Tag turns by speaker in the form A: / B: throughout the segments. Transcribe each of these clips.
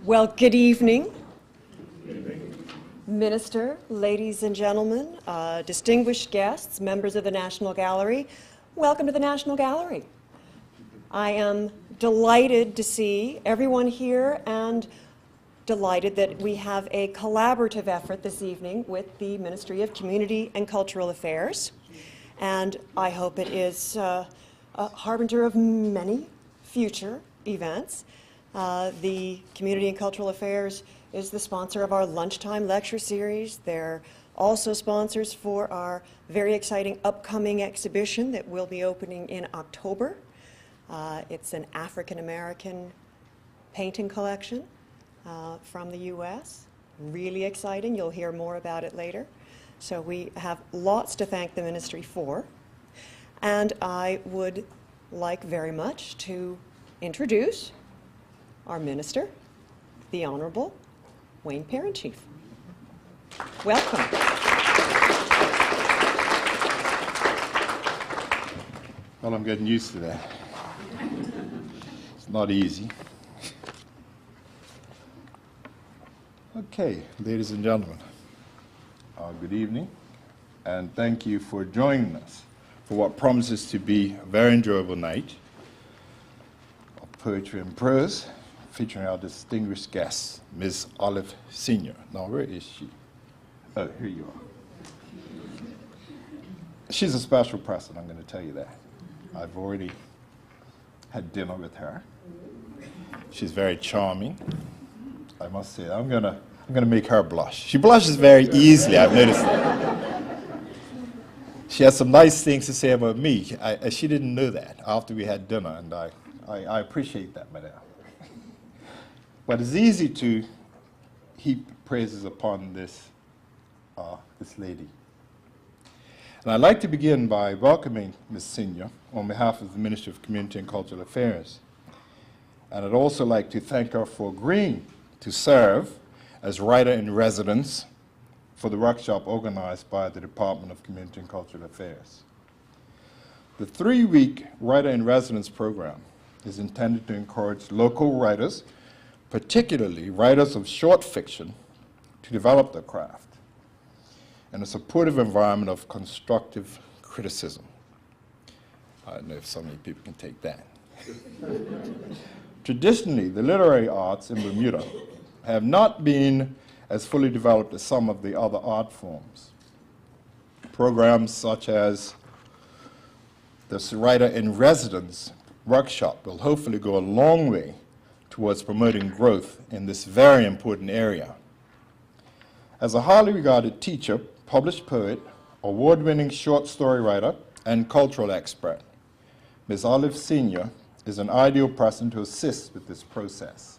A: Well, good evening. Minister, ladies and gentlemen, distinguished guests, members of the National Gallery, welcome to the National Gallery. I am delighted to see everyone here and delighted that we have a collaborative effort this evening with the Ministry of Community and Cultural Affairs. And I hope it is a harbinger of many future events. The Community and Cultural Affairs is the sponsor of our lunchtime lecture series. They're also sponsors for our very exciting upcoming exhibition that will be opening in October. It's an African-American painting collection from the U.S. Really exciting. You'll hear more about it later. So we have lots to thank the ministry for. And I would like very much to introduce our minister, the Honorable Wayne Parentchief. Welcome.
B: Well, I'm getting used to that. It's not easy. Okay, ladies and gentlemen, good evening, and thank you for joining us for what promises to be a very enjoyable night of poetry and prose, featuring our distinguished guest, Ms. Olive Senior. Now, where is she? Oh, here you are. She's a special person, I'm going to tell you that. I've already had dinner with her. She's very charming, I must say. I'm going to make her blush. She blushes very easily, I've noticed that. She has some nice things to say about me. She didn't know that after we had dinner, and I appreciate that, madam. But it's easy to heap praises upon this lady. And I'd like to begin by welcoming Ms. Senior on behalf of the Ministry of Community and Cultural Affairs. And I'd also like to thank her for agreeing to serve as writer-in-residence for the workshop organized by the Department of Community and Cultural Affairs. The 3-week writer-in-residence program is intended to encourage local writers, particularly writers of short fiction, to develop their craft in a supportive environment of constructive criticism. I don't know if so many people can take that. Traditionally, the literary arts in Bermuda have not been as fully developed as some of the other art forms. Programs such as this writer-in-residence workshop will hopefully go a long way towards promoting growth in this very important area. As a highly regarded teacher, published poet, award-winning short story writer, and cultural expert, Ms. Olive Senior is an ideal person to assist with this process.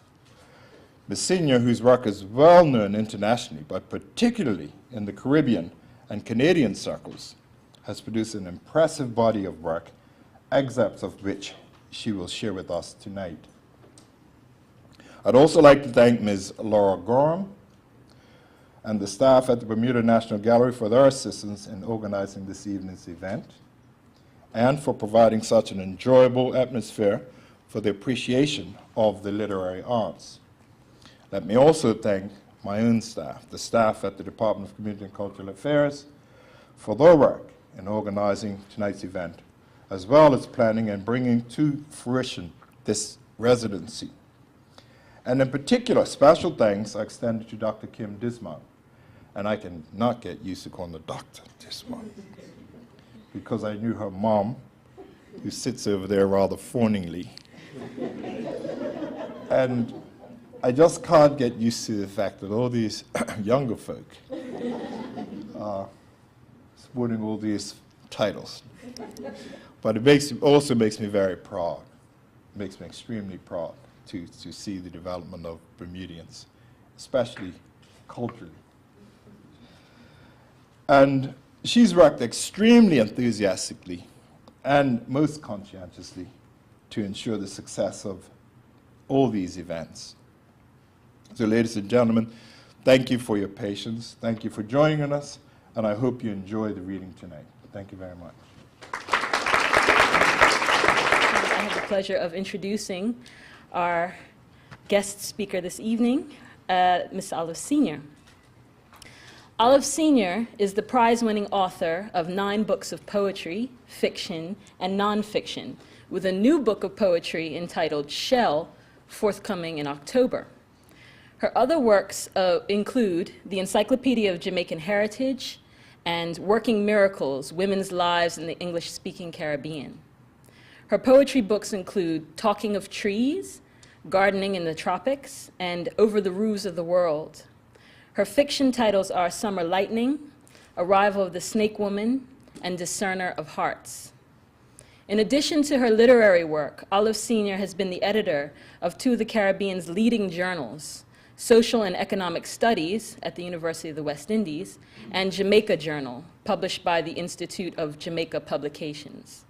B: Ms. Senior, whose work is well known internationally, but particularly in the Caribbean and Canadian circles, has produced an impressive body of work, excerpts of which she will share with us tonight. I'd also like to thank Ms. Laura Gorham and the staff at the Bermuda National Gallery for their assistance in organizing this evening's event and for providing such an enjoyable atmosphere for the appreciation of the literary arts. Let me also thank my own staff, the staff at the Department of Community and Cultural Affairs, for their work in organizing tonight's event, as well as planning and bringing to fruition this residency. And in particular, special thanks are extended to Dr. Kim Dismount. And I can not get used to calling the Dr. Dismount, because I knew her mom, who sits over there rather fawningly. And I just can't get used to the fact that all these younger folk are sporting all these titles. But it also makes me very proud. It makes me extremely proud to see the development of Bermudians, especially culturally. And she's worked extremely enthusiastically and most conscientiously to ensure the success of all these events. So, ladies and gentlemen, thank you for your patience. Thank you for joining us, and I hope you enjoy the reading tonight. Thank you very much.
C: have the pleasure of introducing our guest speaker this evening, Ms. Olive Senior. Olive Senior is the prize-winning author of 9 books of poetry, fiction, and nonfiction, with a new book of poetry entitled Shell, forthcoming in October. Her other works include the Encyclopedia of Jamaican Heritage and Working Miracles, Women's Lives in the English-Speaking Caribbean. Her poetry books include Talking of Trees, Gardening in the Tropics, and Over the Roofs of the World. Her fiction titles are Summer Lightning, Arrival of the Snake Woman, and Discerner of Hearts. In addition to her literary work, Olive Senior has been the editor of 2 of the Caribbean's leading journals, Social and Economic Studies at the University of the West Indies, and Jamaica Journal, published by the Institute of Jamaica Publications.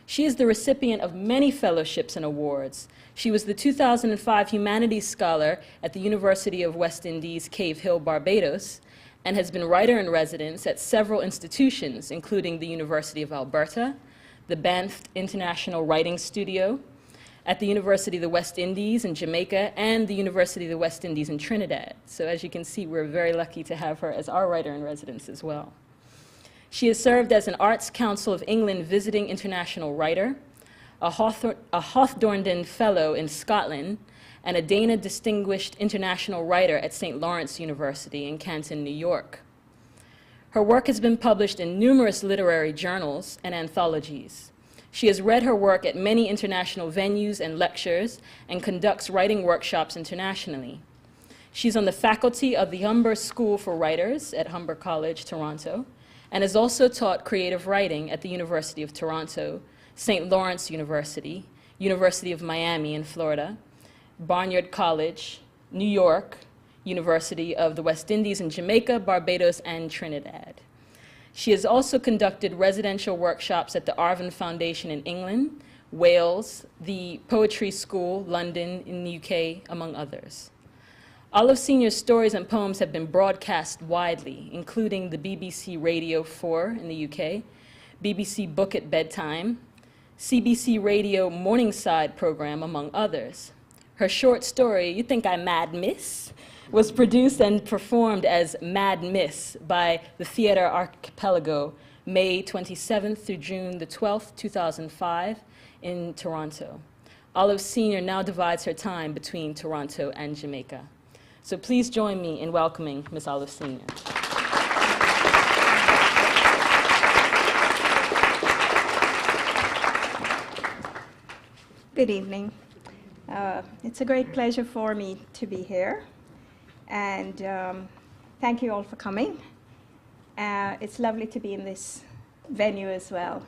C: She is the recipient of many fellowships and awards. She was the 2005 Humanities Scholar at the University of West Indies, Cave Hill, Barbados, and has been writer-in-residence at several institutions, including the University of Alberta, the Banff International Writing Studio, at the University of the West Indies in Jamaica, and the University of the West Indies in Trinidad. So as you can see, we're very lucky to have her as our writer-in-residence as well. She has served as an Arts Council of England visiting international writer, a Hawthornden Fellow in Scotland, and a Dana Distinguished International Writer at St. Lawrence University in Canton, New York. Her work has been published in numerous literary journals and anthologies. She has read her work at many international venues and lectures and conducts writing workshops internationally. She's on the faculty of the Humber School for Writers at Humber College, Toronto, and has also taught creative writing at the University of Toronto, St. Lawrence University, University of Miami in Florida, Barnard College, New York, University of the West Indies in Jamaica, Barbados, and Trinidad. She has also conducted residential workshops at the Arvin Foundation in England, Wales, the Poetry School, London, in the UK, among others. Olive Senior's stories and poems have been broadcast widely, including the BBC Radio 4 in the UK, BBC Book at Bedtime, CBC Radio Morningside program, among others. Her short story, You Think I'm Mad, Miss?, was produced and performed as Mad Miss by the Theatre Archipelago, May 27th through June the 12th, 2005, in Toronto. Olive Senior now divides her time between Toronto and Jamaica. So please join me in welcoming Ms. Olive Senior.
D: Good evening. It's a great pleasure for me to be here, and thank you all for coming. It's lovely to be in this venue as well.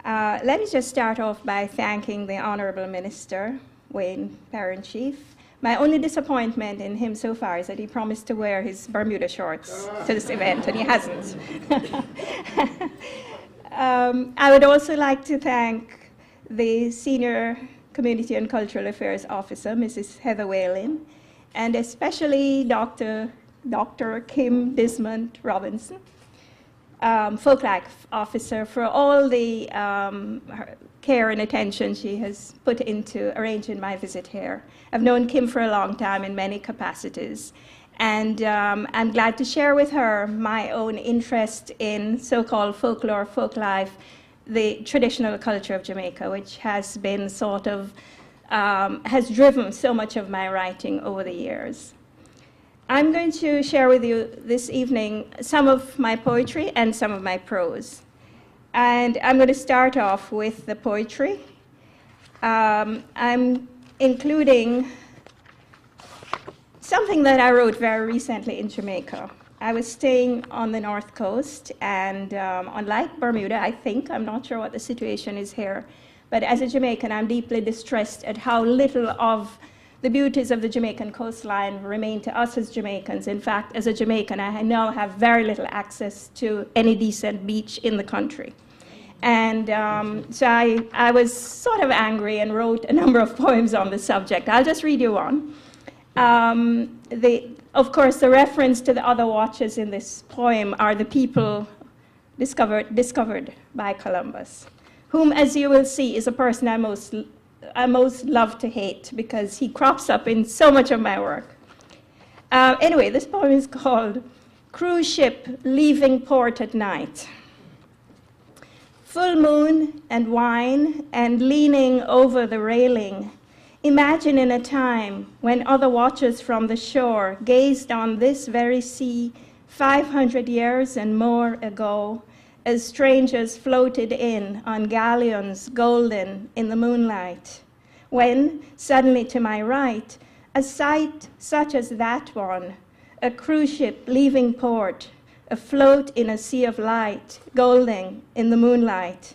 D: Let me just start off by thanking the Honorable Minister, Wayne Parent-Chief. My only disappointment in him so far is that he promised to wear his Bermuda shorts to this event, and he hasn't. I would also like to thank the Senior Community and Cultural Affairs Officer, Mrs. Heather Whalen, and especially Dr. Kim Desmond Robinson, Folklife Officer, for all the care and attention she has put into arranging my visit here. I've known Kim for a long time in many capacities, and I'm glad to share with her my own interest in so-called folklore, folklife, the traditional culture of Jamaica, which has been sort of, has driven so much of my writing over the years. I'm going to share with you this evening some of my poetry and some of my prose. And I'm going to start off with the poetry. I'm including something that I wrote very recently in Jamaica. I was staying on the North Coast, and unlike Bermuda, I think, I'm not sure what the situation is here, but as a Jamaican, I'm deeply distressed at how little of the beauties of the Jamaican coastline remain to us as Jamaicans. In fact, as a Jamaican, I now have very little access to any decent beach in the country. And so I was sort of angry and wrote a number of poems on the subject. I'll just read you one. Of course, the reference to the other watches in this poem are the people discovered by Columbus. whom, as you will see, is a person I most love to hate because he crops up in so much of my work. Anyway, this poem is called Cruise Ship Leaving Port at Night. Full moon and wine and leaning over the railing, imagine in a time when other watchers from the shore gazed on this very sea 500 years and more ago, as strangers floated in on galleons golden in the moonlight, when, suddenly to my right, a sight such as that one, a cruise ship leaving port, afloat in a sea of light, golden in the moonlight.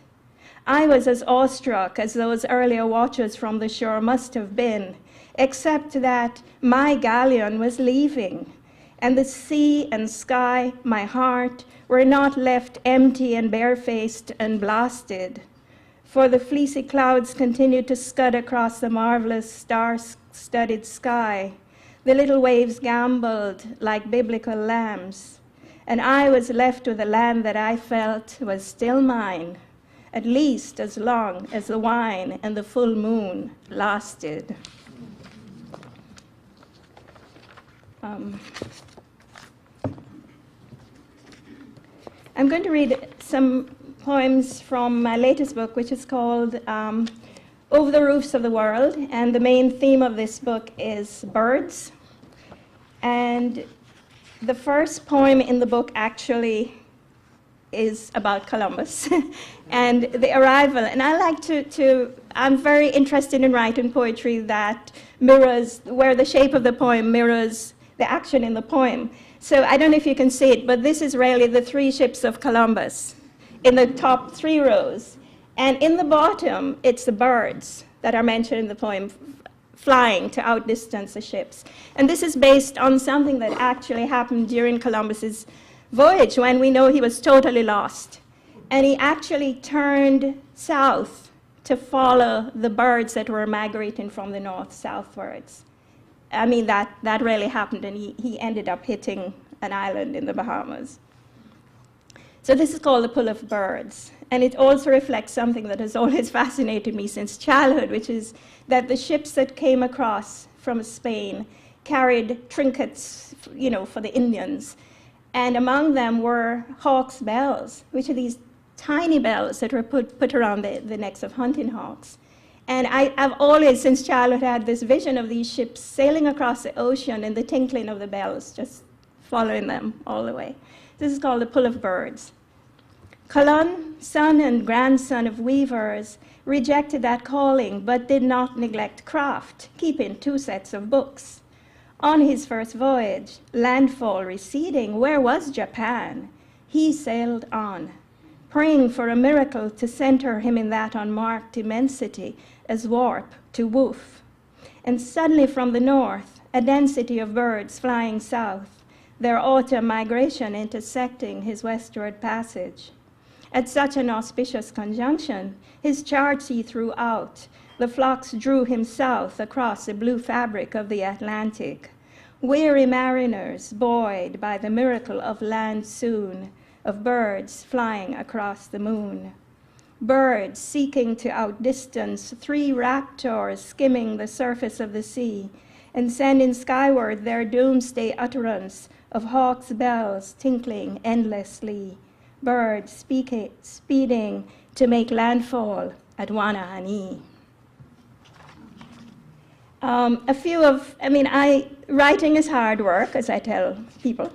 D: I was as awestruck as those earlier watchers from the shore must have been, except that my galleon was leaving, and the sea and sky, my heart, were not left empty and barefaced and blasted. For the fleecy clouds continued to scud across the marvelous star-studded sky. The little waves gamboled like biblical lambs, and I was left with a land that I felt was still mine, at least as long as the wine and the full moon lasted. I'm going to read some poems from my latest book, which is called Over the Roofs of the World, and the main theme of this book is birds. And the first poem in the book actually is about Columbus and the arrival. And I like I'm very interested in writing poetry that mirrors, where the shape of the poem mirrors the action in the poem. So I don't know if you can see it, but this is really the three ships of Columbus in the top 3 rows. And in the bottom, it's the birds that are mentioned in the poem, flying to outdistance the ships. And this is based on something that actually happened during Columbus's voyage, when we know he was totally lost. And he actually turned south to follow the birds that were migrating from the north southwards. I mean, that really happened, and he ended up hitting an island in the Bahamas. So this is called The Pull of Birds. And it also reflects something that has always fascinated me since childhood, which is that the ships that came across from Spain carried trinkets, for the Indians. And among them were hawks' bells, which are these tiny bells that were put around the necks of hunting hawks. And I've always, since childhood, had this vision of these ships sailing across the ocean and the tinkling of the bells, just following them all the way. This is called The Pull of Birds. Colon, son and grandson of weavers, rejected that calling, but did not neglect craft, keeping 2 sets of books. On his first voyage, landfall receding, where was Japan? He sailed on, praying for a miracle to center him in that unmarked immensity, as warp to woof. And suddenly from the north, a density of birds flying south, their autumn migration intersecting his westward passage. At such an auspicious conjunction, his charge he threw out, the flocks drew him south across the blue fabric of the Atlantic. Weary mariners, buoyed by the miracle of land soon, of birds flying across the moon. Birds seeking to outdistance 3 raptors skimming the surface of the sea, and sending skyward their doomsday utterance of hawks' bells tinkling endlessly. Birds speeding to make landfall at Wanaani. Writing is hard work, as I tell people.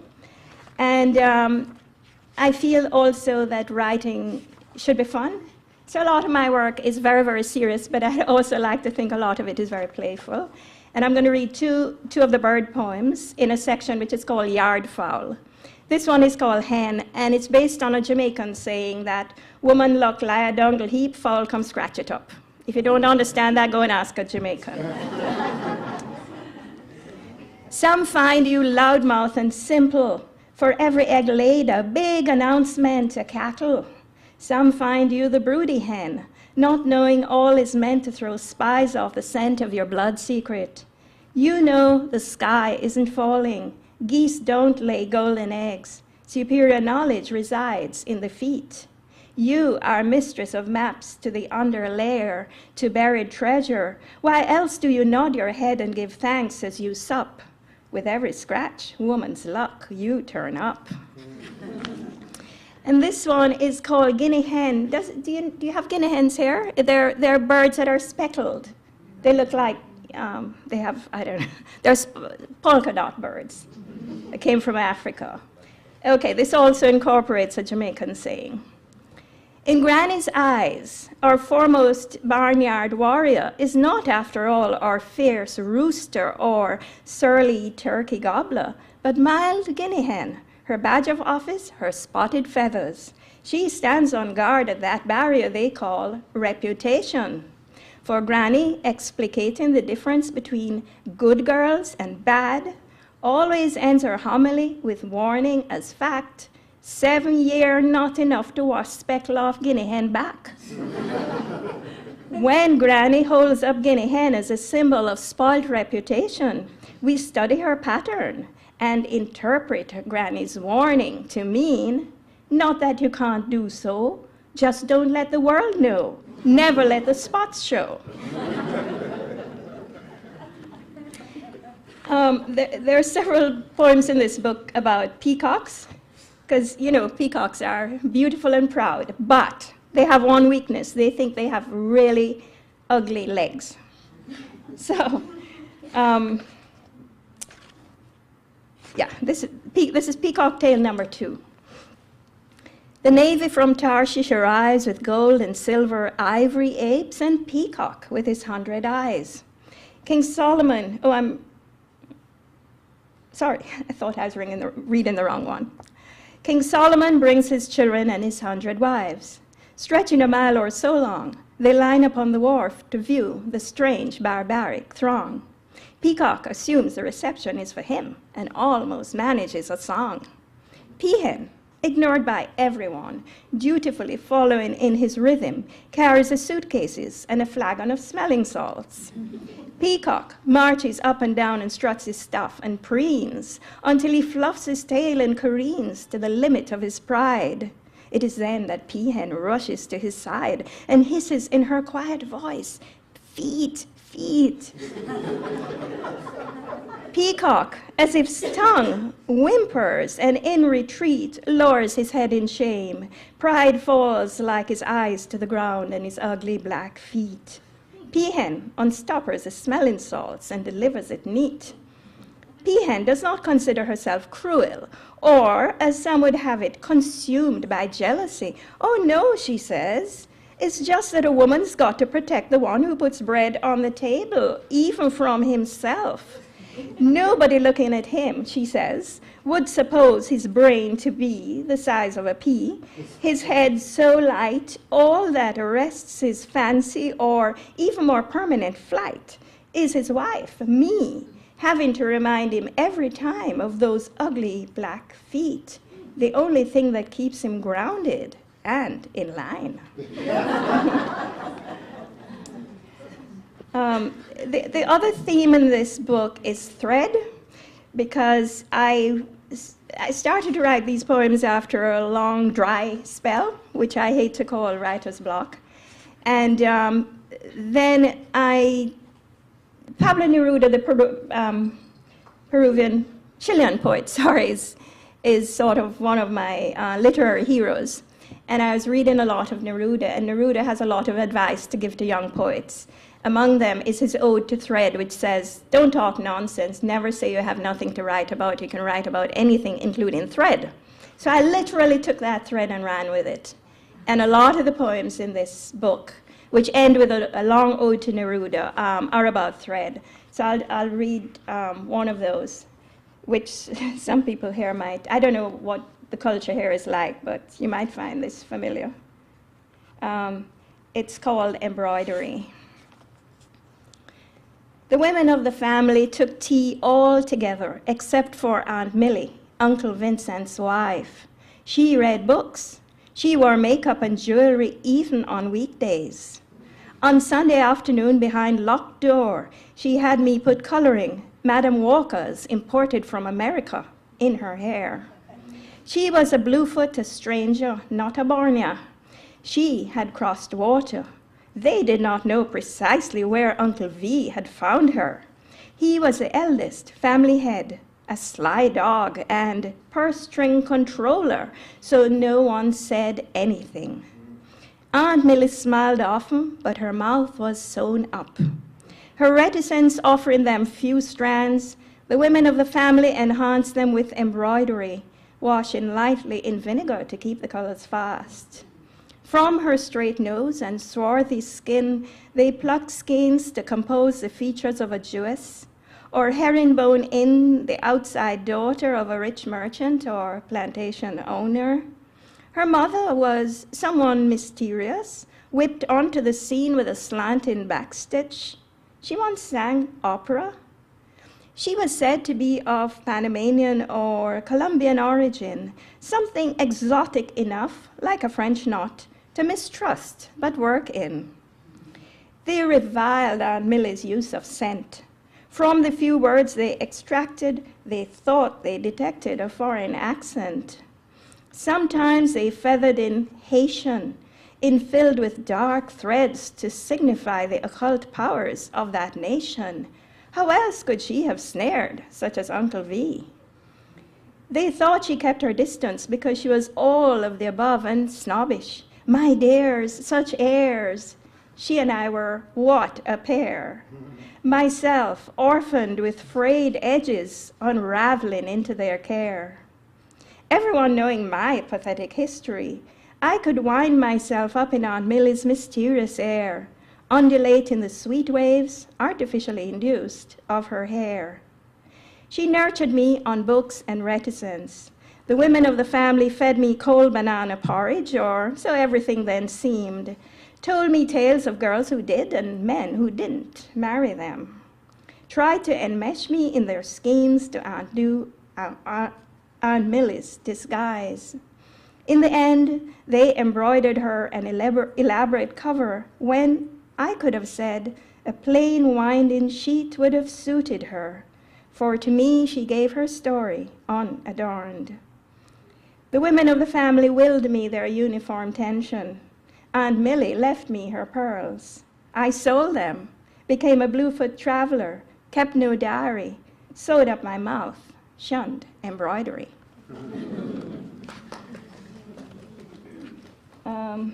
D: And I feel also that writing should be fun. So a lot of my work is very, very serious, but I also like to think a lot of it is very playful. And I'm going to read two of the bird poems in a section which is called Yard Fowl. This one is called Hen, and it's based on a Jamaican saying that woman luck lie a dungle heap, fowl come scratch it up. If you don't understand that, go and ask a Jamaican. Some find you loudmouth and simple, for every egg laid a big announcement to cackle. Some find you the broody hen, not knowing all is meant to throw spies off the scent of your blood secret. You know the sky isn't falling. Geese don't lay golden eggs. Superior knowledge resides in the feet. You are mistress of maps to the underlayer, to buried treasure. Why else do you nod your head and give thanks as you sup? With every scratch, woman's luck, you turn up. And this one is called guinea hen. Do you have guinea hens here? They're birds that are speckled. They look like, they have, I don't know, they're polka dot birds. They came from Africa. Okay, this also incorporates a Jamaican saying. In Granny's eyes, our foremost barnyard warrior is not, after all, our fierce rooster or surly turkey gobbler, but mild guinea hen, her badge of office, her spotted feathers. She stands on guard at that barrier they call reputation. For Granny, explicating the difference between good girls and bad, always ends her homily with warning as fact, 7 year not enough to wash speckle off guinea hen back. When Granny holds up guinea hen as a symbol of spoiled reputation, we study her pattern and interpret Granny's warning to mean, not that you can't do so, just don't let the world know. Never let the spots show. There are several poems in this book about peacocks, because, you know, peacocks are beautiful and proud, but they have one weakness. They think they have really ugly legs. So, yeah, this is Peacock Tale number 2. The navy from Tarshish arrives with gold and silver, ivory apes, and peacock with his 100 eyes. King Solomon, sorry, I thought I was reading the wrong one. King Solomon brings his children and his 100 wives. Stretching a mile or so long, they line upon the wharf to view the strange barbaric throng. Peacock assumes the reception is for him and almost manages a song. Peahen, ignored by everyone, dutifully following in his rhythm, carries his suitcases and a flagon of smelling salts. Peacock marches up and down and struts his stuff and preens until he fluffs his tail and careens to the limit of his pride. It is then that Peahen rushes to his side and hisses in her quiet voice, "Feet, feet." Peacock, as if stung, whimpers and in retreat lowers his head in shame. Pride falls like his eyes to the ground and his ugly black feet. Peahen unstoppers the smelling salts and delivers it neat. Peahen does not consider herself cruel, or, as some would have it, consumed by jealousy. Oh no, she says. It's just that a woman's got to protect the one who puts bread on the table, even from himself. Nobody looking at him, she says, would suppose his brain to be the size of a pea, his head so light, all that arrests his fancy or even more permanent flight is his wife, me, having to remind him every time of those ugly black feet, the only thing that keeps him grounded and in line. The other theme in this book is thread, because I started to write these poems after a long dry spell, which I hate to call writer's block. And then Pablo Neruda, the Chilean poet, is sort of one of my literary heroes. And I was reading a lot of Neruda, and Neruda has a lot of advice to give to young poets. Among them is his ode to thread, which says, "Don't talk nonsense, never say you have nothing to write about. You can write about anything, including thread." So I literally took that thread and ran with it. And a lot of the poems in this book, which end with a long ode to Neruda, are about thread. So I'll read one of those, which some people here might, I don't know what the culture here is like, but you might find this familiar. It's called Embroidery. The women of the family took tea all together, except for Aunt Millie, Uncle Vincent's wife. She read books. She wore makeup and jewelry even on weekdays. On Sunday afternoon, behind locked door, she had me put coloring, Madam Walker's, imported from America, in her hair. She was a Bluefoot, a stranger, not a Bornea. She had crossed water. They did not know precisely where Uncle V had found her. He was the eldest family head, a sly dog and purse-string controller, so no one said anything. Aunt Millie smiled often, but her mouth was sewn up. Her reticence offering them few strands, the women of the family enhanced them with embroidery, washing lightly in vinegar to keep the colors fast. From her straight nose and swarthy skin, they plucked skeins to compose the features of a Jewess, or herringbone in the outside daughter of a rich merchant or plantation owner. Her mother was someone mysterious, whipped onto the scene with a slanting backstitch. She once sang opera. She was said to be of Panamanian or Colombian origin, something exotic enough, like a French knot, to mistrust but work in. They reviled Aunt Millie's use of scent. From the few words they extracted, they thought they detected a foreign accent. Sometimes they feathered in Haitian, infilled with dark threads to signify the occult powers of that nation. How else could she have snared such as Uncle V? They thought she kept her distance because she was all of the above and snobbish. My dears, such airs. She and I were what a pair. Myself, orphaned with frayed edges, unraveling into their care. Everyone knowing my pathetic history, I could wind myself up in Aunt Millie's mysterious air, undulating the sweet waves, artificially induced, of her hair. She nurtured me on books and reticence. The women of the family fed me cold banana porridge, or so everything then seemed, told me tales of girls who did and men who didn't marry them, tried to enmesh me in their schemes to outdo Aunt Millie's disguise. In the end, they embroidered her an elaborate cover when I could have said a plain winding sheet would have suited her, for to me she gave her story unadorned. The women of the family willed me their uniform tension. Aunt Millie left me her pearls. I sold them, became a Bluefoot traveler, kept no diary, sewed up my mouth, shunned embroidery. I'm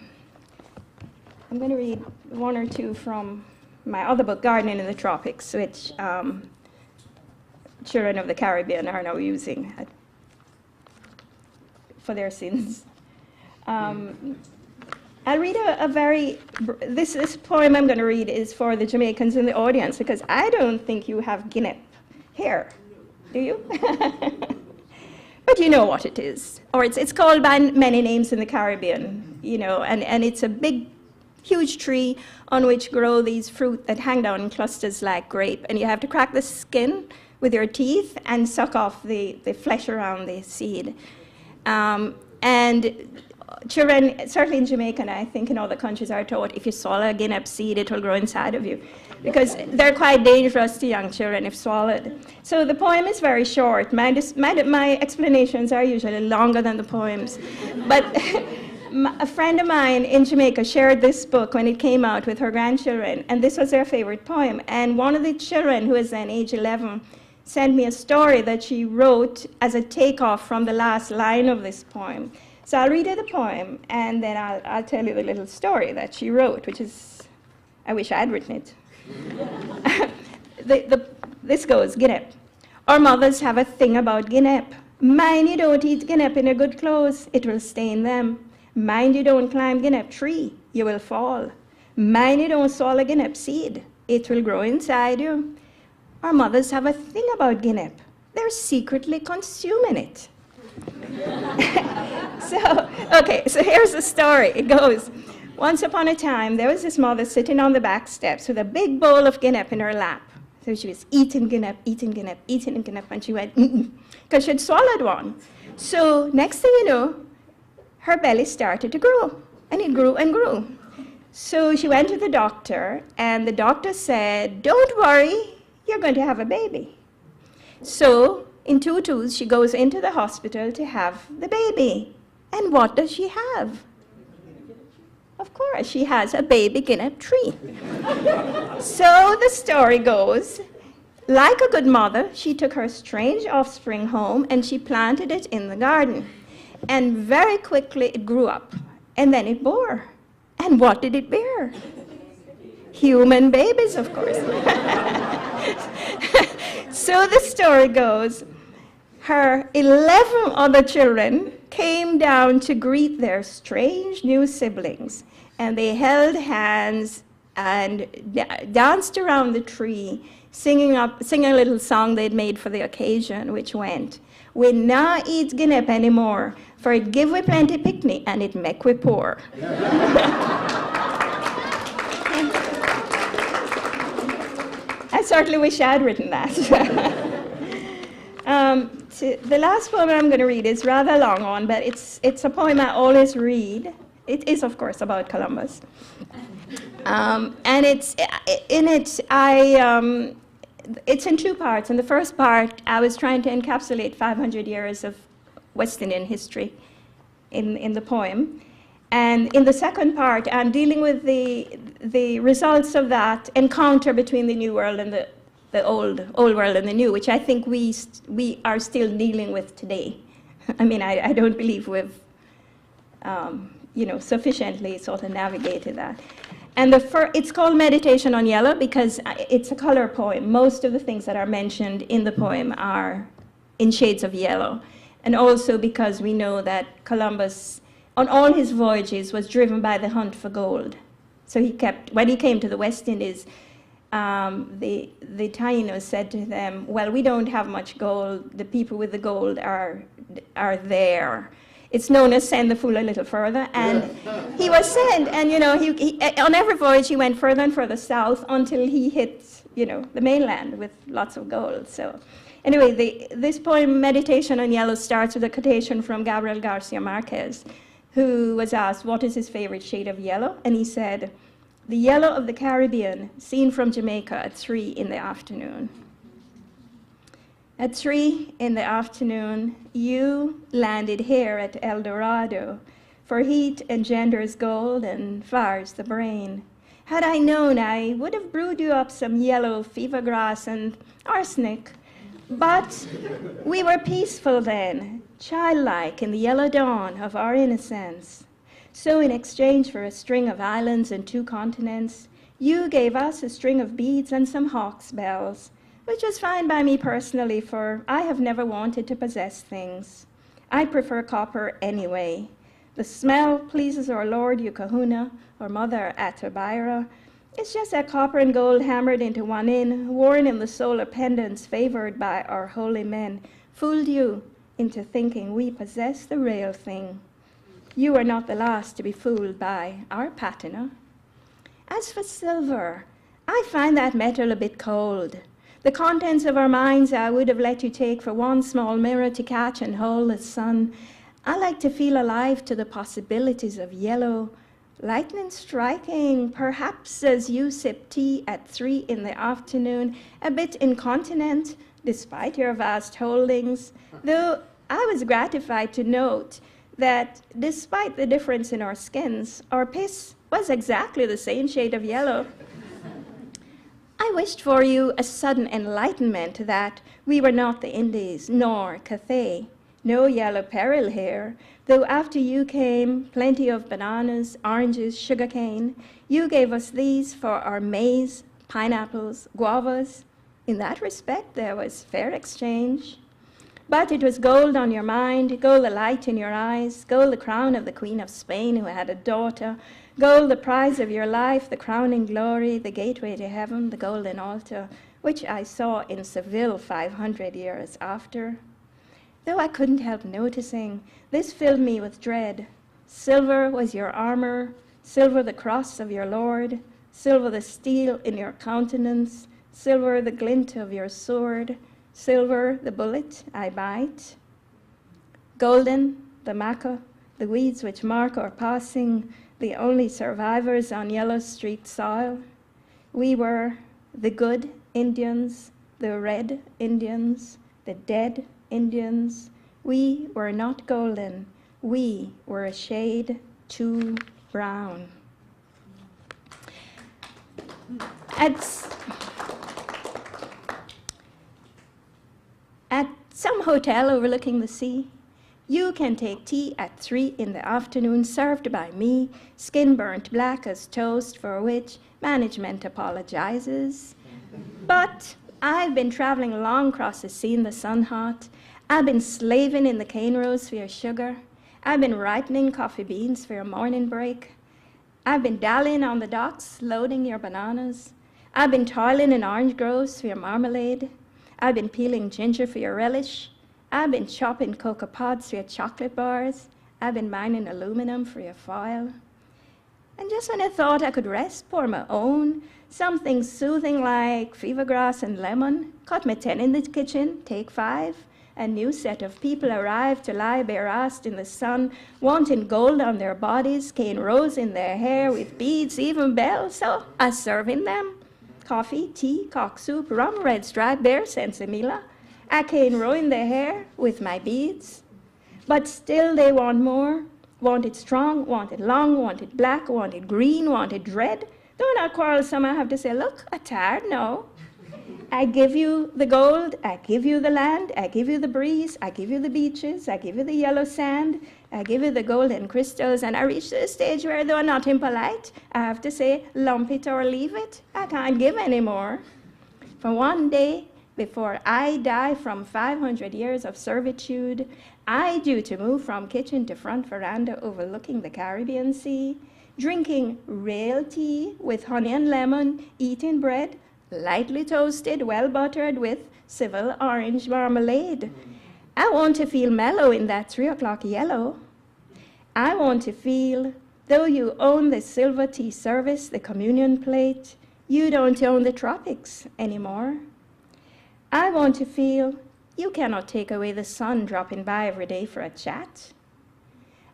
D: going to read one or two from my other book, Gardening in the Tropics, which children of the Caribbean are now using for their sins. I'll read this poem I'm going to read is for the Jamaicans in the audience, because I don't think you have Guinep here, do you? But you know what it is. Or it's called by many names in the Caribbean, you know, and it's a big, huge tree on which grow these fruit that hang down in clusters like grape, and you have to crack the skin with your teeth and suck off the flesh around the seed. And children, certainly in Jamaica, and I think in other countries, are taught if you swallow a guinea seed, it will grow inside of you, because they're quite dangerous to young children if swallowed. So the poem is very short. My explanations are usually longer than the poems. But a friend of mine in Jamaica shared this book when it came out with her grandchildren, and this was their favorite poem. And one of the children, who is then age 11, sent me a story that she wrote as a takeoff from the last line of this poem. So I'll read you the poem, and then I'll tell you the little story that she wrote, which is, I wish I had written it. This goes, Guinep. Our mothers have a thing about Guinep. Mind you don't eat Guinep in your good clothes, it will stain them. Mind you don't climb Guinep tree, you will fall. Mind you don't swallow Guinep seed, it will grow inside you. Our mothers have a thing about Guinep. They're secretly consuming it. So here's the story. It goes, once upon a time, there was this mother sitting on the back steps with a big bowl of Guinep in her lap. So she was eating Guinep, eating Guinep, eating Guinep, and she went, because she had swallowed one. So next thing you know, her belly started to grow, and it grew and grew. So she went to the doctor, and the doctor said, don't worry, you're going to have a baby. So in tutus, she goes into the hospital to have the baby. And what does she have? Of course, she has a baby guinea tree. So the story goes, like a good mother, she took her strange offspring home and she planted it in the garden. And very quickly it grew up. And then it bore. And what did it bear? Human babies, of course. So the story goes, her 11 other children came down to greet their strange new siblings. And they held hands and danced around the tree, singing a little song they'd made for the occasion, which went, "We nah eat guinea anymore, for it give we plenty picnic and it make we poor." I certainly wish I'd written that. The last poem I'm going to read is rather a long one, but it's a poem I always read. It is, of course, about Columbus. And it's in two parts. In the first part, I was trying to encapsulate 500 years of West Indian history in the poem. And in the second part, I'm dealing with the results of that encounter between the New World and the old world and the new, which I think we are still dealing with today. I mean, I don't believe we've sufficiently sort of navigated that. And it's called Meditation on Yellow because it's a color poem. Most of the things that are mentioned in the poem are in shades of yellow. And also because we know that Columbus, on all his voyages, was driven by the hunt for gold. So when he came to the West Indies, the Tainos said to them, well, we don't have much gold. The people with the gold are there. It's known as send the fool a little further. And he was sent. And, he on every voyage, he went further and further south until he hit, the mainland with lots of gold. So anyway, this poem, Meditation on Yellow, starts with a quotation from Gabriel Garcia Marquez, who was asked what is his favorite shade of yellow. And he said, "The yellow of the Caribbean, seen from Jamaica at 3 in the afternoon." At 3 in the afternoon, you landed here at El Dorado, for heat engenders gold and fires the brain. Had I known, I would have brewed you up some yellow fever grass and arsenic. But we were peaceful then, childlike in the yellow dawn of our innocence. So in exchange for a string of islands and 2 continents, you gave us a string of beads and some hawk's bells, which was fine by me personally, for I have never wanted to possess things. I prefer copper anyway. The smell pleases our Lord Ukahuna, or Mother Atabira. It's just that copper and gold hammered into one in, worn in the solar pendants favored by our holy men, fooled you into thinking we possess the real thing. You are not the last to be fooled by our patina. As for silver, I find that metal a bit cold. The contents of our minds I would have let you take for one small mirror to catch and hold the sun. I like to feel alive to the possibilities of yellow, lightning striking, perhaps as you sip tea at 3 in the afternoon, a bit incontinent, despite your vast holdings, though I was gratified to note that despite the difference in our skins, our piss was exactly the same shade of yellow. I wished for you a sudden enlightenment that we were not the Indies, nor Cathay, no yellow peril here, though after you came plenty of bananas, oranges, sugarcane. You gave us these for our maize, pineapples, guavas. In that respect, there was fair exchange. But it was gold on your mind, gold the light in your eyes, gold the crown of the Queen of Spain who had a daughter, gold the prize of your life, the crowning glory, the gateway to heaven, the golden altar, which I saw in Seville 500 years after. Though I couldn't help noticing, this filled me with dread. Silver was your armor, silver the cross of your Lord, silver the steel in your countenance, silver the glint of your sword, silver the bullet I bite. Golden the maca, the weeds which mark our passing, the only survivors on yellow-streaked soil. We were the good Indians, the red Indians, the dead Indians. We were not golden. We were a shade too brown. At some hotel overlooking the sea, you can take tea at 3 in the afternoon, served by me, skin burnt black as toast, for which management apologizes. But I've been traveling long across the sea in the sun hot. I've been slaving in the cane rows for your sugar. I've been ripening coffee beans for your morning break. I've been dallying on the docks, loading your bananas. I've been toiling in orange groves for your marmalade. I've been peeling ginger for your relish. I've been chopping cocoa pods for your chocolate bars. I've been mining aluminum for your foil. And just when I thought I could rest, pour my own, something soothing like fever grass and lemon, cut my 10 in the kitchen, take 5. A new set of people arrived to lie bare-assed in the sun, wanting gold on their bodies, cane rows in their hair with beads, even bells, so I serving them. Coffee, tea, cock soup, rum, red stripe, bear, sensimilla. I cane row in their hair with my beads. But still they want more. Want it strong, want it long, want it black, want it green, want it red. Though not quarrelsome, I have to say, look, I'm tired, no. I give you the gold, I give you the land, I give you the breeze, I give you the beaches, I give you the yellow sand, I give you the golden crystals, and I reach to a stage where, though not impolite, I have to say, lump it or leave it. I can't give any more. For one day, before I die from 500 years of servitude, I due to move from kitchen to front veranda overlooking the Caribbean Sea, drinking real tea with honey and lemon, eating bread, lightly toasted, well buttered with civil orange marmalade. I want to feel mellow in that 3 o'clock yellow. I want to feel, though you own the silver tea service, the communion plate, you don't own the tropics anymore. I want to feel you cannot take away the sun dropping by every day for a chat.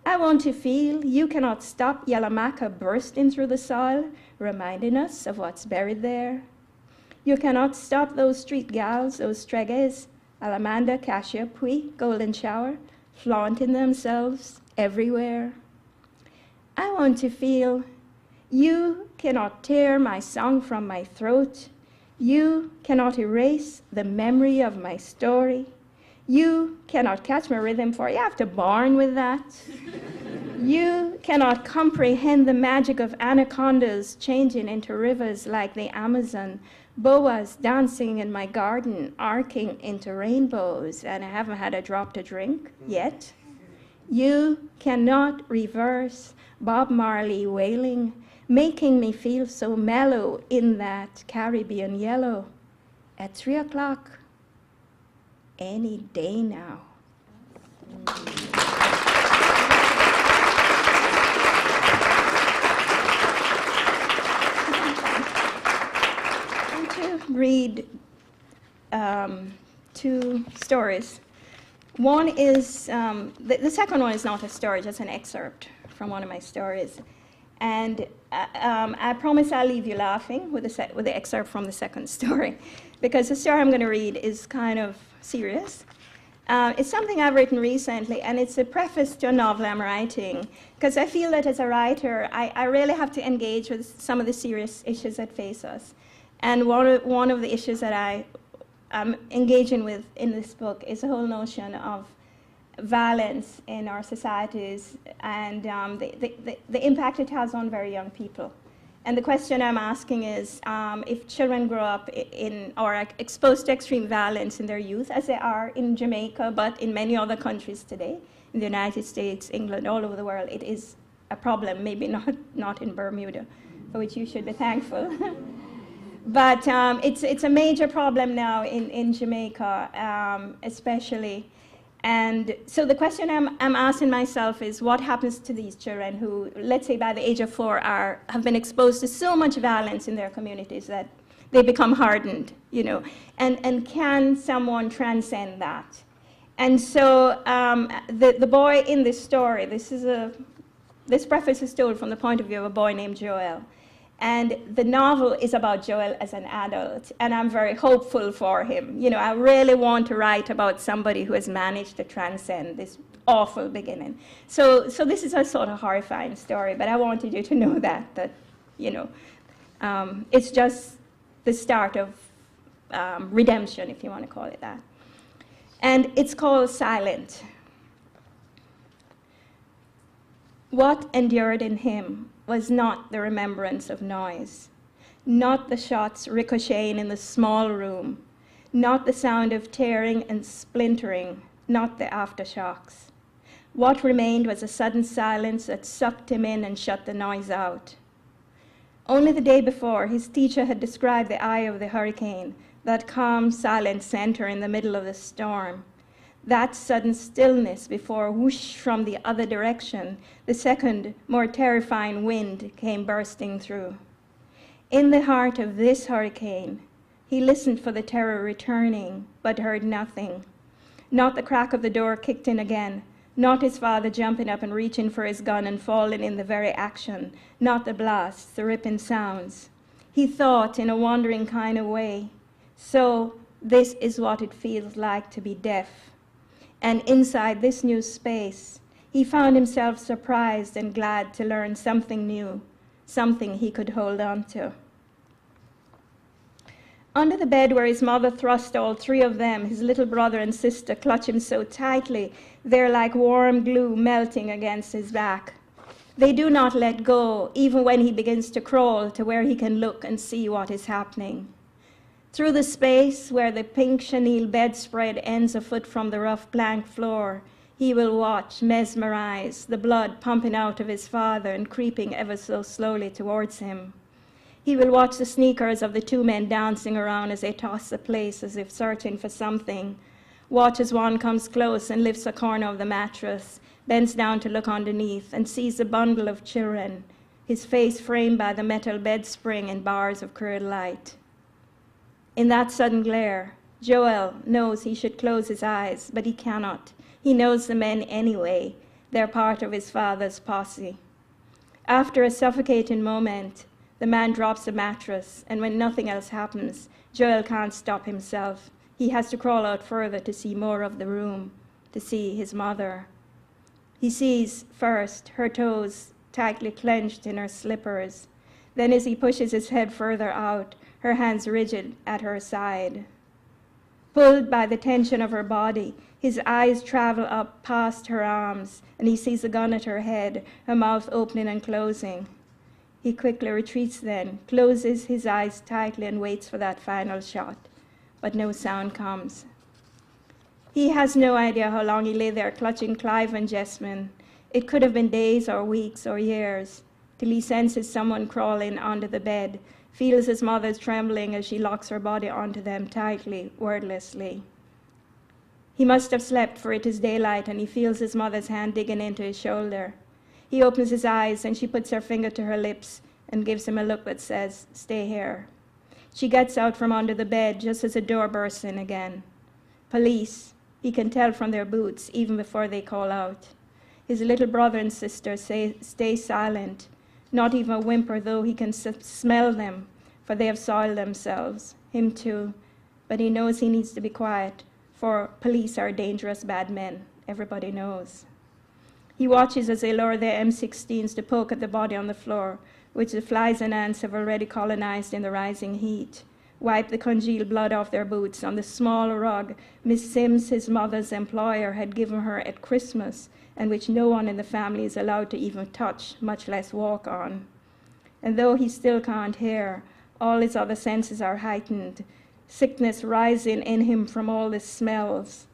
D: I want to feel you cannot stop Yalamaca bursting through the soil, reminding us of what's buried there. You cannot stop those street gals, those treges, Alamanda, Cassia, Pui, Golden Shower, flaunting themselves everywhere. I want to feel you cannot tear my song from my throat. You cannot erase the memory of my story. You cannot catch my rhythm, for you have to born with that. You cannot comprehend the magic of anacondas changing into rivers like the Amazon, boas dancing in my garden, arcing into rainbows, and I haven't had a drop to drink yet. You cannot reverse Bob Marley wailing, making me feel so mellow in that Caribbean yellow. At 3 o'clock, any day now. I'm going to read 2 stories. One is, the second one is not a story, just an excerpt from one of my stories. And I promise I'll leave you laughing with the excerpt from the second story, because the story I'm going to read is kind of serious. It's something I've written recently, and it's a preface to a novel I'm writing, because I feel that as a writer, I really have to engage with some of the serious issues that face us. And one of the issues that I'm engaging with in this book is the whole notion of violence in our societies and the impact it has on very young people. And the question I'm asking is, if children grow up in or are exposed to extreme violence in their youth, as they are in Jamaica, but in many other countries today, in the United States, England, all over the world, it is a problem, maybe not in Bermuda, for which you should be thankful. But it's a major problem now in Jamaica, especially. And so the question I'm asking myself is, what happens to these children who, let's say by the age of 4, have been exposed to so much violence in their communities that they become hardened, you know? And can someone transcend that? And so the boy in this story, this preface is told from the point of view of a boy named Joel. And the novel is about Joel as an adult, and I'm very hopeful for him. You know, I really want to write about somebody who has managed to transcend this awful beginning. So this is a sort of horrifying story, but I wanted you to know that you know, It's just the start of redemption, if you want to call it that. And it's called Silent. What endured in him was not the remembrance of noise, not the shots ricocheting in the small room, not the sound of tearing and splintering, not the aftershocks. What remained was a sudden silence that sucked him in and shut the noise out. Only the day before, his teacher had described the eye of the hurricane, that calm, silent center in the middle of the storm. That sudden stillness before, whoosh, from the other direction, the second, more terrifying wind came bursting through. In the heart of this hurricane, he listened for the terror returning, but heard nothing. Not the crack of the door kicked in again, not his father jumping up and reaching for his gun and falling in the very action, not the blasts, the ripping sounds. He thought in a wandering kind of way, so this is what it feels like to be deaf. And inside this new space, he found himself surprised and glad to learn something new, something he could hold on to. Under the bed where his mother thrust all three of them, his little brother and sister clutch him so tightly, they're like warm glue melting against his back. They do not let go, even when he begins to crawl to where he can look and see what is happening. Through the space where the pink chenille bedspread ends a foot from the rough plank floor, he will watch, mesmerized, the blood pumping out of his father and creeping ever so slowly towards him. He will watch the sneakers of the two men dancing around as they toss the place as if searching for something. Watch as one comes close and lifts a corner of the mattress, bends down to look underneath, and sees a bundle of children, his face framed by the metal bed spring in bars of crude light. In that sudden glare, Joel knows he should close his eyes, but he cannot. He knows the men anyway. They're part of his father's posse. After a suffocating moment, the man drops the mattress, and when nothing else happens, Joel can't stop himself. He has to crawl out further to see more of the room, to see his mother. He sees, first, her toes tightly clenched in her slippers. Then as he pushes his head further out, her hands rigid at her side. Pulled by the tension of her body, his eyes travel up past her arms, and he sees the gun at her head, her mouth opening and closing. He quickly retreats then, closes his eyes tightly and waits for that final shot, but no sound comes. He has no idea how long he lay there clutching Clive and Jessamine. It could have been days or weeks or years, till he senses someone crawling under the bed, feels his mother's trembling as she locks her body onto them tightly, wordlessly. He must have slept, for it is daylight, and he feels his mother's hand digging into his shoulder. He opens his eyes, and she puts her finger to her lips and gives him a look that says, "Stay here." She gets out from under the bed just as the door bursts in again. Police, he can tell from their boots, even before they call out. His little brother and sister stay silent, not even a whimper, though he can smell them, for they have soiled themselves, him too. But he knows he needs to be quiet, for police are dangerous bad men. Everybody knows. He watches as they lower their M16s to poke at the body on the floor, which the flies and ants have already colonized in the rising heat, wipe the congealed blood off their boots on the small rug Miss Sims, his mother's employer, had given her at Christmas, and which no one in the family is allowed to even touch, much less walk on. And though he still can't hear, all his other senses are heightened, sickness rising in him from all the smells,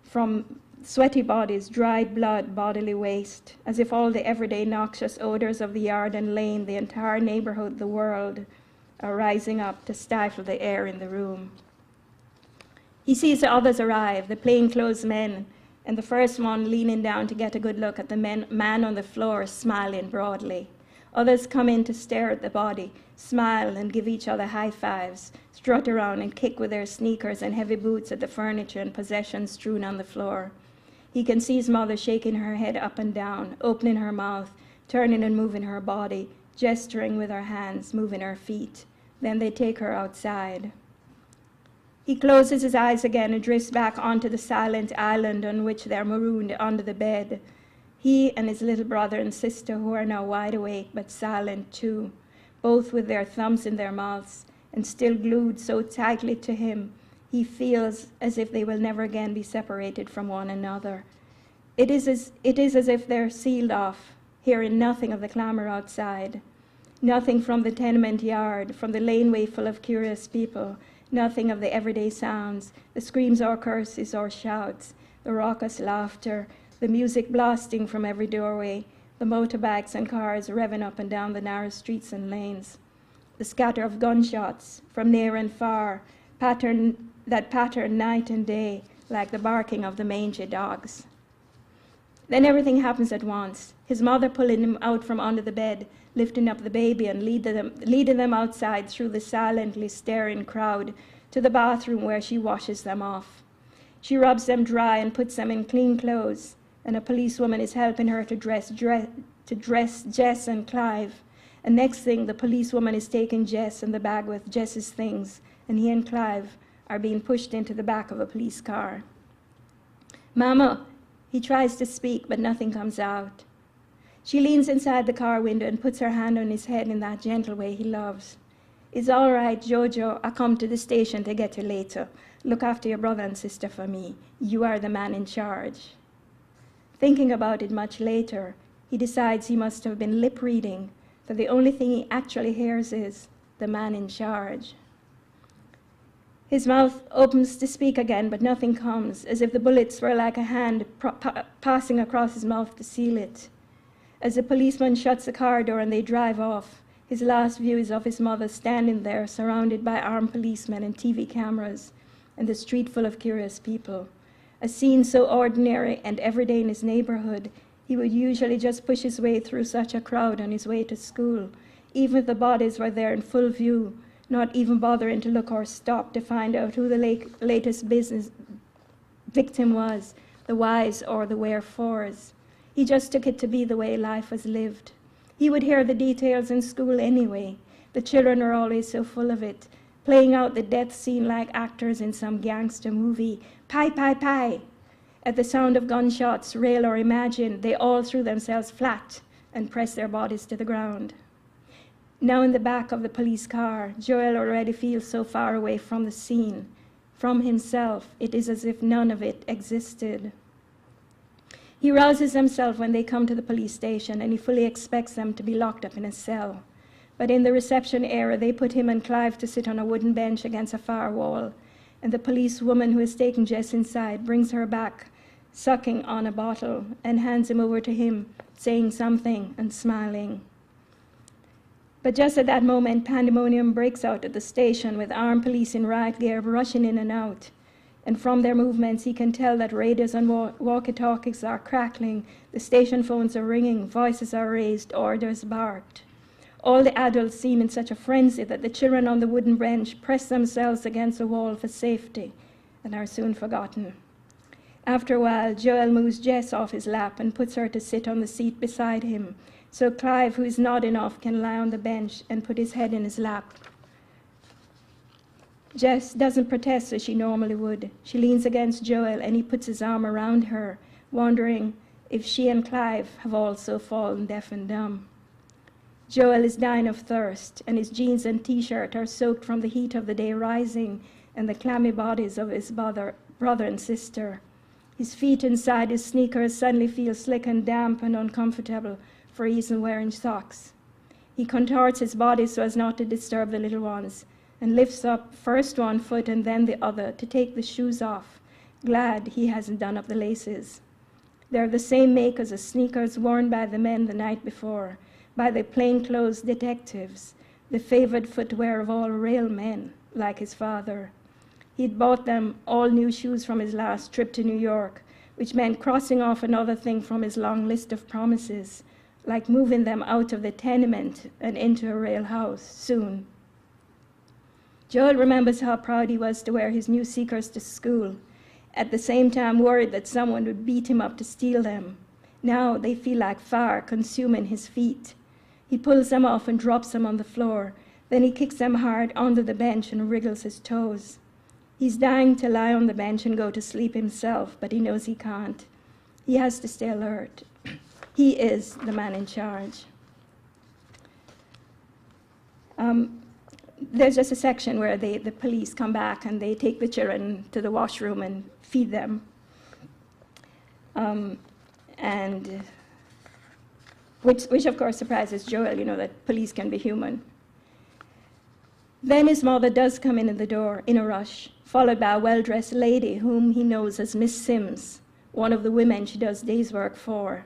D: from sweaty bodies, dried blood, bodily waste, as if all the everyday noxious odors of the yard and lane, the entire neighborhood, the world, are rising up to stifle the air in the room. He sees the others arrive, the plainclothes men, and the first one leaning down to get a good look at the man on the floor, smiling broadly. Others come in to stare at the body, smile and give each other high fives, strut around and kick with their sneakers and heavy boots at the furniture and possessions strewn on the floor. He can see his mother shaking her head up and down, opening her mouth, turning and moving her body, gesturing with her hands, moving her feet. Then they take her outside. He closes his eyes again and drifts back onto the silent island on which they're marooned under the bed. He and his little brother and sister, who are now wide awake but silent too, both with their thumbs in their mouths and still glued so tightly to him, he feels as if they will never again be separated from one another. It is as if they're sealed off, hearing nothing of the clamor outside, nothing from the tenement yard, from the laneway full of curious people, nothing of the everyday sounds, the screams or curses or shouts, the raucous laughter, the music blasting from every doorway, the motorbikes and cars revving up and down the narrow streets and lanes, the scatter of gunshots from near and far, that pattern night and day like the barking of the mangy dogs. Then everything happens at once. His mother pulling him out from under the bed, lifting up the baby and leading them outside through the silently staring crowd to the bathroom where she washes them off. She rubs them dry and puts them in clean clothes, and a policewoman is helping her to dress Jess and Clive. And next thing, the policewoman is taking Jess in the bag with Jess's things, and he and Clive are being pushed into the back of a police car. "Mama," he tries to speak, but nothing comes out. She leans inside the car window and puts her hand on his head in that gentle way he loves. "It's all right, Jojo. I come to the station to get you later. Look after your brother and sister for me. You are the man in charge." Thinking about it much later, he decides he must have been lip reading, for the only thing he actually hears is the man in charge. His mouth opens to speak again, but nothing comes, as if the bullets were like a hand passing across his mouth to seal it. As the policeman shuts the car door and they drive off, his last view is of his mother standing there, surrounded by armed policemen and TV cameras, and the street full of curious people. A scene so ordinary and everyday in his neighborhood, he would usually just push his way through such a crowd on his way to school, even if the bodies were there in full view, not even bothering to look or stop to find out who the latest business victim was, the whys or the wherefores. He just took it to be the way life was lived. He would hear the details in school anyway. The children are always so full of it, playing out the death scene like actors in some gangster movie. Pie, pie, pie. At the sound of gunshots, real or imagined, they all threw themselves flat and pressed their bodies to the ground. Now in the back of the police car, Joel already feels so far away from the scene. From himself, it is as if none of it existed. He rouses himself when they come to the police station, and he fully expects them to be locked up in a cell. But in the reception area, they put him and Clive to sit on a wooden bench against a far wall, and the policewoman who has taken Jess inside brings her back, sucking on a bottle, and hands him over to him, saying something and smiling. But just at that moment, pandemonium breaks out at the station with armed police in riot gear rushing in and out. And from their movements, he can tell that radios and walkie-talkies are crackling, the station phones are ringing, voices are raised, orders barked. All the adults seem in such a frenzy that the children on the wooden bench press themselves against the wall for safety and are soon forgotten. After a while, Joel moves Jess off his lap and puts her to sit on the seat beside him, so Clive, who is nodding off, can lie on the bench and put his head in his lap. Jess doesn't protest as she normally would. She leans against Joel and he puts his arm around her, wondering if she and Clive have also fallen deaf and dumb. Joel is dying of thirst, and his jeans and t-shirt are soaked from the heat of the day rising and the clammy bodies of his brother and sister. His feet inside his sneakers suddenly feel slick and damp and uncomfortable, for he isn't wearing socks. He contorts his body so as not to disturb the little ones, and lifts up first one foot and then the other to take the shoes off, glad he hasn't done up the laces. They're the same make as the sneakers worn by the men the night before, by the plainclothes detectives, the favored footwear of all real men, like his father. He'd bought them all new shoes from his last trip to New York, which meant crossing off another thing from his long list of promises, like moving them out of the tenement and into a real house soon. Joel remembers how proud he was to wear his new sneakers to school, at the same time worried that someone would beat him up to steal them. Now they feel like fire consuming his feet. He pulls them off and drops them on the floor. Then he kicks them hard onto the bench and wriggles his toes. He's dying to lie on the bench and go to sleep himself, but he knows he can't. He has to stay alert. He is the man in charge. There's just a section where the police come back and they take the children to the washroom and feed them. And which of course surprises Joel, that police can be human. Then his mother does come in at the door in a rush, followed by a well-dressed lady whom he knows as Miss Sims, one of the women she does days work for.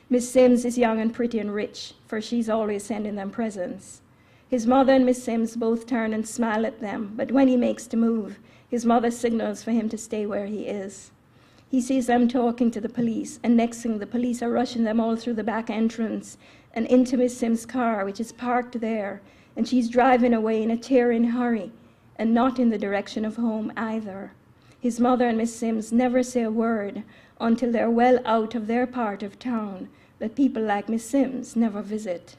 D: Miss Sims is young and pretty and rich, for she's always sending them presents. His mother and Miss Sims both turn and smile at them, but when he makes the move, his mother signals for him to stay where he is. He sees them talking to the police, and next thing the police are rushing them all through the back entrance and into Miss Sims' car, which is parked there, and she's driving away in a tearing hurry, and not in the direction of home either. His mother and Miss Sims never say a word until they're well out of their part of town that people like Miss Sims never visit.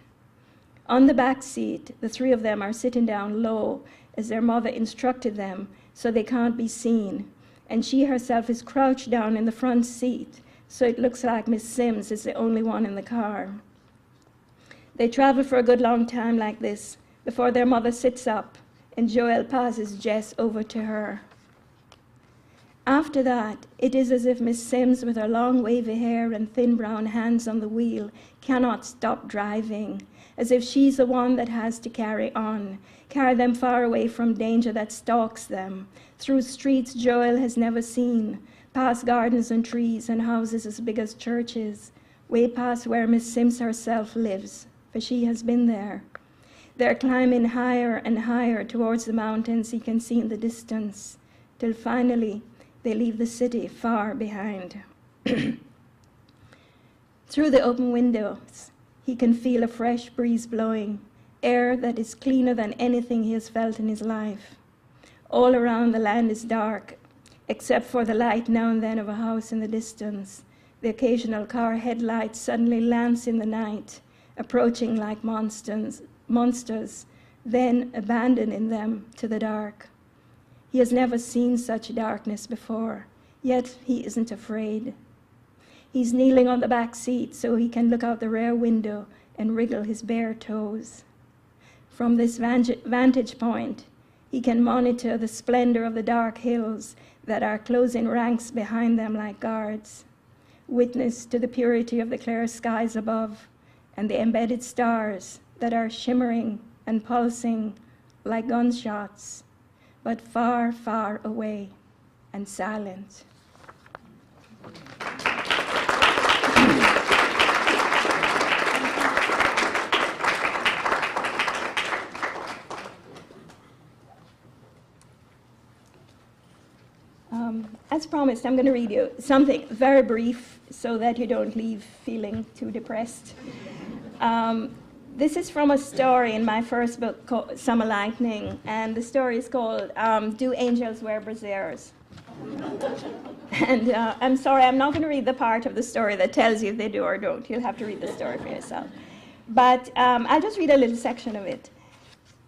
D: On the back seat, the three of them are sitting down low as their mother instructed them so they can't be seen, and she herself is crouched down in the front seat so it looks like Miss Sims is the only one in the car. They travel for a good long time like this before their mother sits up and Joel passes Jess over to her. After that, it is as if Miss Sims, with her long wavy hair and thin brown hands on the wheel, cannot stop driving, as if she's the one that has to carry them far away from danger that stalks them, through streets Joel has never seen, past gardens and trees and houses as big as churches, way past where Miss Sims herself lives, for she has been there. They're climbing higher and higher towards the mountains he can see in the distance, till finally they leave the city far behind. Through the open windows, he can feel a fresh breeze blowing, air that is cleaner than anything he has felt in his life. All around the land is dark, except for the light now and then of a house in the distance. The occasional car headlights suddenly lance in the night, approaching like monsters, then abandoning them to the dark. He has never seen such darkness before, yet he isn't afraid. He's kneeling on the back seat so he can look out the rear window and wriggle his bare toes. From this vantage point, he can monitor the splendor of the dark hills that are closing ranks behind them like guards, witness to the purity of the clear skies above and the embedded stars that are shimmering and pulsing like gunshots, but far, far away and silent. As promised, I'm going to read you something very brief so that you don't leave feeling too depressed. This is from a story in my first book called Summer Lightning, and the story is called Do Angels Wear Brassieres? And I'm sorry, I'm not going to read the part of the story that tells you if they do or don't. You'll have to read the story for yourself. But I'll just read a little section of it.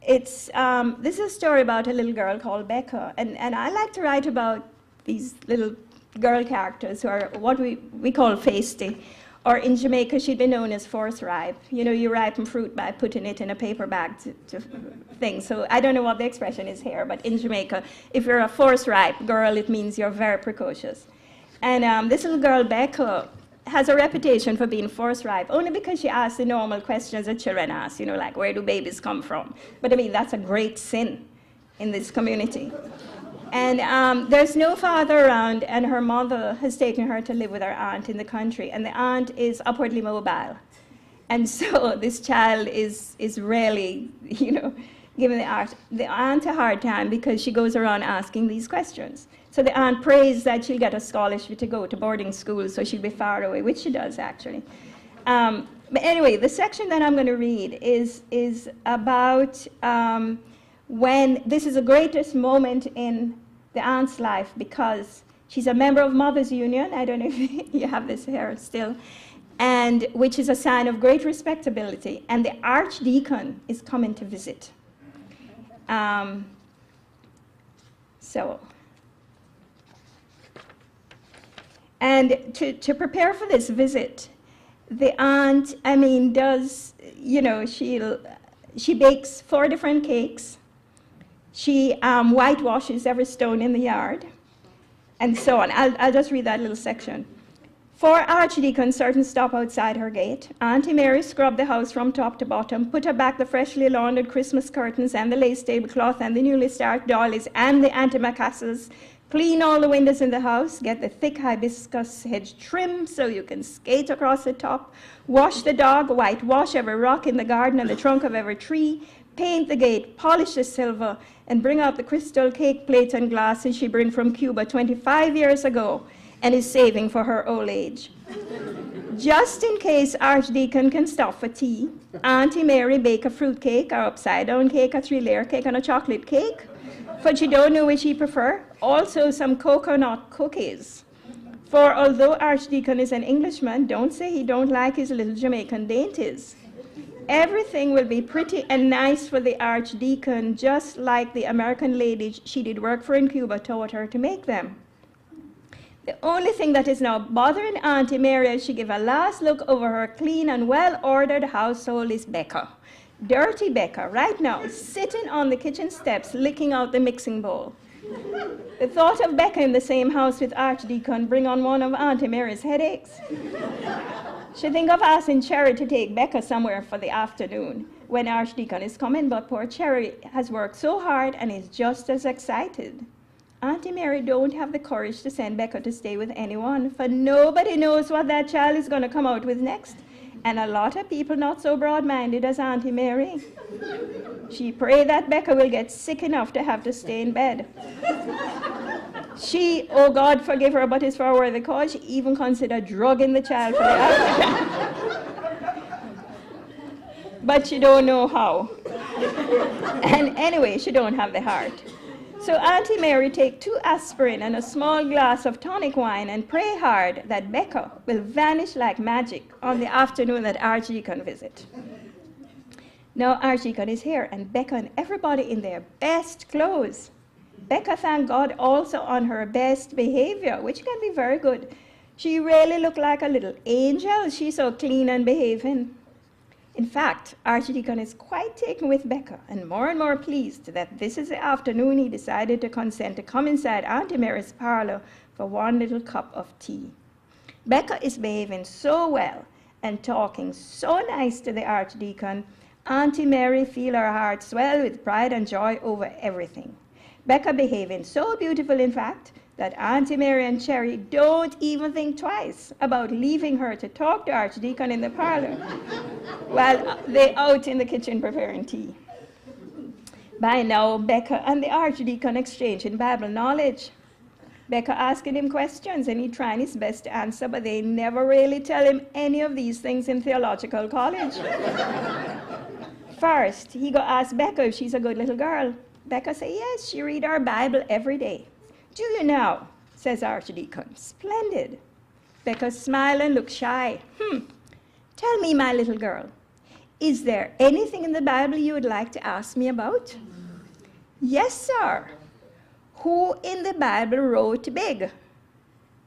D: This is a story about a little girl called Becca, and I like to write about these little girl characters who are what we call feisty, or in Jamaica she'd be known as force ripe. You know, you ripen fruit by putting it in a paper bag to things. So I don't know what the expression is here, but in Jamaica, if you're a force ripe girl, it means you're very precocious. And this little girl, Becca, has a reputation for being force ripe, only because she asks the normal questions that children ask, you know, like, where do babies come from? But I mean, that's a great sin in this community. And there's no father around, and her mother has taken her to live with her aunt in the country, and the aunt is upwardly mobile. And so this child is really, you know, giving the aunt a hard time because she goes around asking these questions. So the aunt prays that she'll get a scholarship to go to boarding school so she'll be far away, which she does actually. But anyway, the section that I'm going to read is about when this is the greatest moment in the aunt's life because she's a member of Mothers Union. I don't know if you have this here still, and which is a sign of great respectability. And the archdeacon is coming to visit. And to prepare for this visit, the aunt, I mean, does, you know, she'll She bakes 4 different cakes. She whitewashes every stone in the yard, and so on. I'll just read that little section. 4 archdeacons certain stop outside her gate. Auntie Mary scrubbed the house from top to bottom, put her back the freshly laundered Christmas curtains and the lace tablecloth and the newly starched dollies and the antimacassars, clean all the windows in the house, get the thick hibiscus hedge trimmed so you can skate across the top, wash the dog, whitewash every rock in the garden and the trunk of every tree, paint the gate, polish the silver, and bring out the crystal cake plates and glasses she brought from Cuba 25 years ago and is saving for her old age. Just in case Archdeacon can stop for tea, Auntie Mary bake a fruit cake, or upside-down cake, a 3-layer cake, and a chocolate cake, but she don't know which he prefer. Also some coconut cookies. For although Archdeacon is an Englishman, don't say he don't like his little Jamaican dainties. Everything will be pretty and nice for the Archdeacon, just like the American lady she did work for in Cuba taught her to make them. The only thing that is now bothering Auntie Mary as she give a last look over her clean and well-ordered household is Becca. Dirty Becca, right now, sitting on the kitchen steps, licking out the mixing bowl. The thought of Becca in the same house with Archdeacon bring on one of Auntie Mary's headaches. She think of asking Cherry to take Becca somewhere for the afternoon when Archdeacon is coming, but poor Cherry has worked so hard and is just as excited. Auntie Mary don't have the courage to send Becca to stay with anyone, for nobody knows what that child is going to come out with next. And a lot of people not so broad-minded as Auntie Mary. She pray that Becca will get sick enough to have to stay in bed. She, oh God forgive her, but it's for a worthy cause, she even considered drugging the child for the afternoon. But she don't know how. And anyway, she don't have the heart. So Auntie Mary take 2 aspirin and a small glass of tonic wine and pray hard that Becca will vanish like magic on the afternoon that Archdeacon visit. Now Archdeacon is here, and Becca and everybody in their best clothes. Becca, thank God, also on her best behavior, which can be very good. She really looked like a little angel. She's so clean and behaving. In fact, Archdeacon is quite taken with Becca and more pleased that this is the afternoon he decided to consent to come inside Auntie Mary's parlor for one little cup of tea. Becca is behaving so well and talking so nice to the Archdeacon, Auntie Mary feel her heart swell with pride and joy over everything. Becca behaving so beautiful, in fact, that Auntie Mary and Cherry don't even think twice about leaving her to talk to Archdeacon in the parlor while they out in the kitchen preparing tea. By now, Becca and the Archdeacon exchanging Bible knowledge. Becca asking him questions and he trying his best to answer, but they never really tell him any of these things in theological college. First, he go ask Becca if she's a good little girl. Becca say, yes, she read our Bible every day. Do you know? Says Archdeacon. Splendid. Becca smile and look shy. Tell me, my little girl, is there anything in the Bible you would like to ask me about? Yes, sir. Who in the Bible wrote big?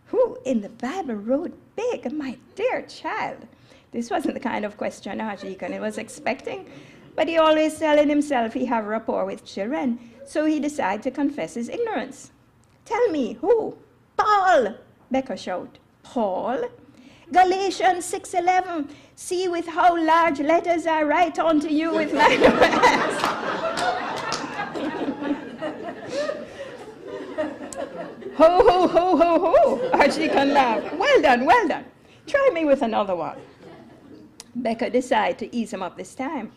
D: Who in the Bible wrote big? My dear child. This wasn't the kind of question Archdeacon was expecting, but he always telling himself he have rapport with children, so he decided to confess his ignorance. Tell me, who? Paul, Becca shouted. Paul? Galatians 6:11. See with how large letters I write unto you with my hands. Ho, ho, ho, ho, ho. Archdeacon laughed. Well done, well done. Try me with another one. Becca decided to ease him up this time.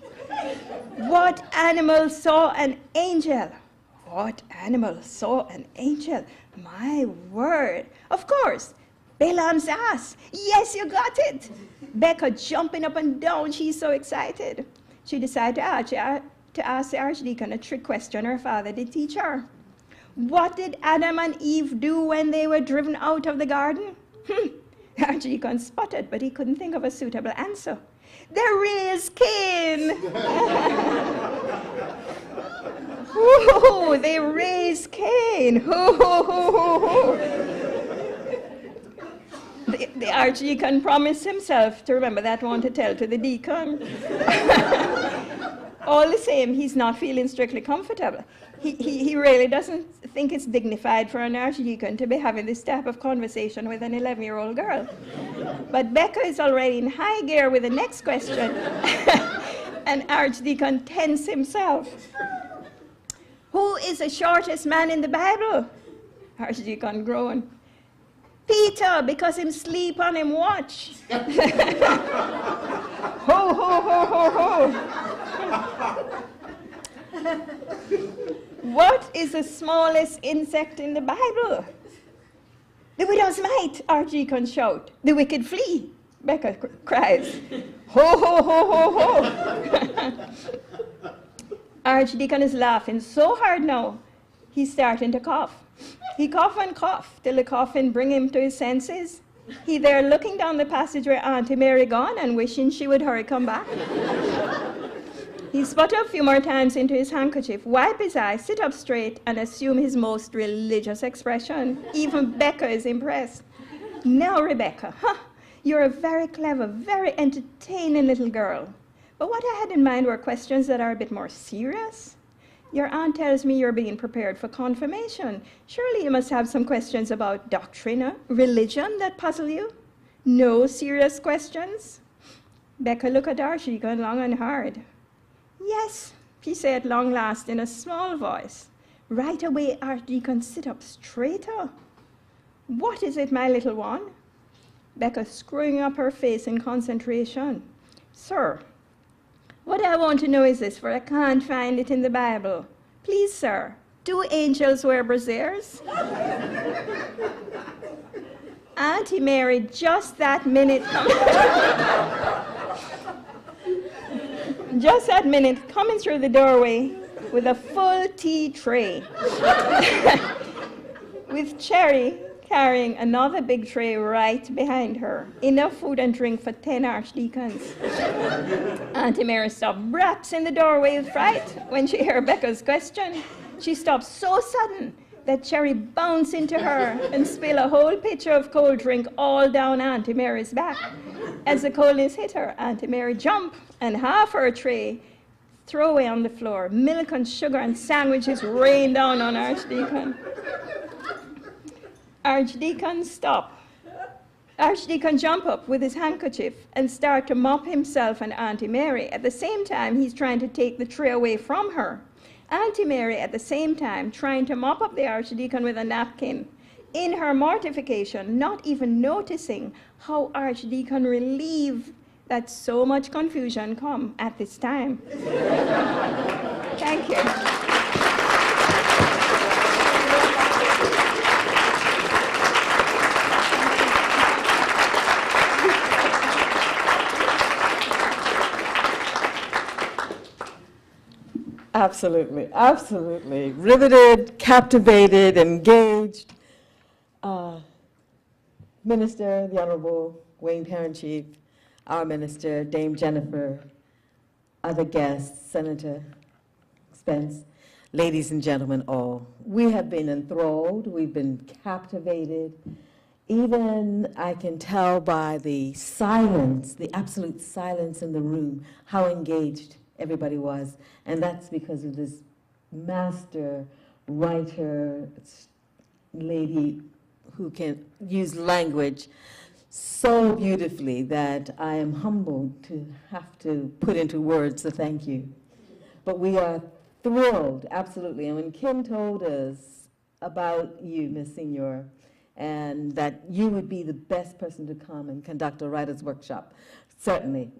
D: What animal saw an angel? What animal saw an angel? My word. Of course, Balaam's ass. Yes, you got it. Becca jumping up and down. She's so excited. She decided to ask the Archdeacon a trick question her father did teach her. What did Adam and Eve do when they were driven out of the garden? Archdeacon sputtered, but he couldn't think of a suitable answer. They raised Cain. Ooh, they raised Cain. The Archdeacon promised himself to remember that one to tell to the deacon. all the same, he's not feeling strictly comfortable. He really doesn't think it's dignified for an archdeacon to be having this type of conversation with an 11-year-old girl. But Becca is already in high gear with the next question, and Archdeacon tense himself. Who is the shortest man in the Bible? Archdeacon groaned. Peter, because him sleep on him watch. Ho, ho, ho, ho, ho. What is the smallest insect in the Bible? The widow's mite, Archdeacon shout. The wicked flee, Becca cries. Ho, ho, ho, ho, ho. Archdeacon is laughing so hard now, he's starting to cough. He cough and cough till the coughing bring him to his senses. He there looking down the passage where Auntie Mary gone and wishing she would hurry come back. He sputter a few more times into his handkerchief, wipe his eyes, sit up straight, and assume his most religious expression. Even Becca is impressed. Now, Rebecca, you're a very clever, very entertaining little girl. But what I had in mind were questions that are a bit more serious. Your aunt tells me you're being prepared for confirmation. Surely you must have some questions about doctrine, religion that puzzle you? No serious questions? Becca looked at Archdeacon long and hard. Yes, he said long last in a small voice. Right away, Archdeacon sit up straighter. What is it, my little one? Becca screwing up her face in concentration. Sir, what I want to know is this, for I can't find it in the Bible. Please, sir, do angels wear brassieres? Auntie Mary, just that minute, coming through the doorway with a full tea tray, with Cherry carrying another big tray right behind her. Enough food and drink for 10 archdeacons. Auntie Mary stopped raps in the doorway with fright when she heard Becca's question. She stopped so sudden that Cherry bounced into her and spilled a whole pitcher of cold drink all down Auntie Mary's back. As the coldness hit her, Auntie Mary jumped and half her tray threw away on the floor. Milk and sugar and sandwiches rained down on Archdeacon. Archdeacon stop. Archdeacon jump up with his handkerchief and start to mop himself and Auntie Mary. At the same time, he's trying to take the tray away from her. Auntie Mary, at the same time, trying to mop up the Archdeacon with a napkin. In her mortification, not even noticing how Archdeacon relieved that so much confusion come at this time. Thank you.
E: Absolutely, absolutely. Riveted, captivated, engaged. Minister, the Honorable Wayne Parent-Chief, our Minister, Dame Jennifer, other guests, Senator Spence, ladies and gentlemen all. We have been enthralled, we've been captivated. Even I can tell by the silence, the absolute silence in the room, how engaged everybody was, and that's because of this master writer lady who can use language so beautifully that I am humbled to have to put into words a thank you. But we are thrilled, absolutely, and when Kim told us about you, Ms. Senior, and that you would be the best person to come and conduct a writer's workshop, certainly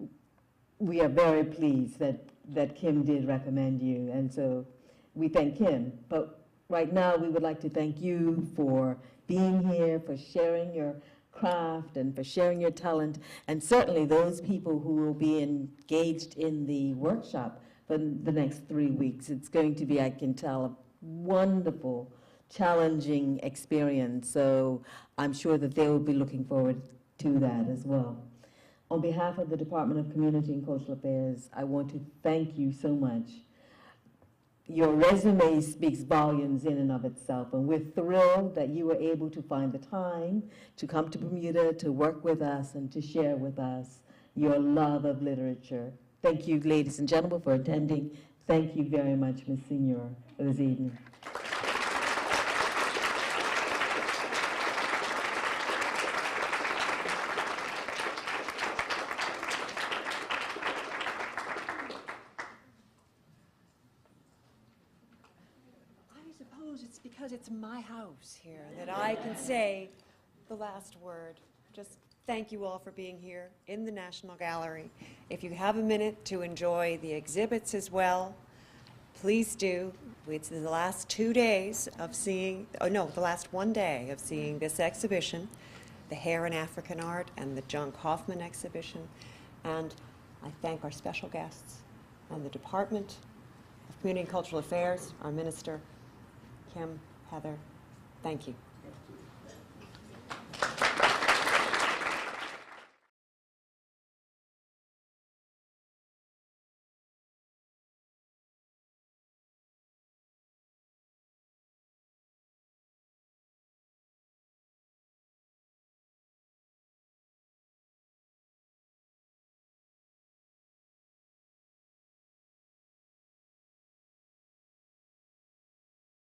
E: we are very pleased that Kim did recommend you, and so we thank Kim. But right now, we would like to thank you for being here, for sharing your craft, and for sharing your talent, and certainly those people who will be engaged in the workshop for the next 3 weeks. It's going to be, I can tell, a wonderful, challenging experience, so I'm sure that they will be looking forward to that as well. On behalf of the Department of Community and Cultural Affairs, I want to thank you so much. Your resume speaks volumes in and of itself, and we're thrilled that you were able to find the time to come to Bermuda to work with us and to share with us your love of literature. Thank you, ladies and gentlemen, for attending. Thank you very much, Ms. Senior, for this evening.
A: I suppose it's because it's my house here that I can say the last word. Just thank you all for being here in the National Gallery. If you have a minute to enjoy the exhibits as well, please do. It's the last 2 days of seeing, oh no, the last 1 day of seeing this exhibition, the Hair in African Art and the John Kaufman exhibition. And I thank our special guests and the Department of Community and Cultural Affairs, our Minister, Kim, Heather. Thank you.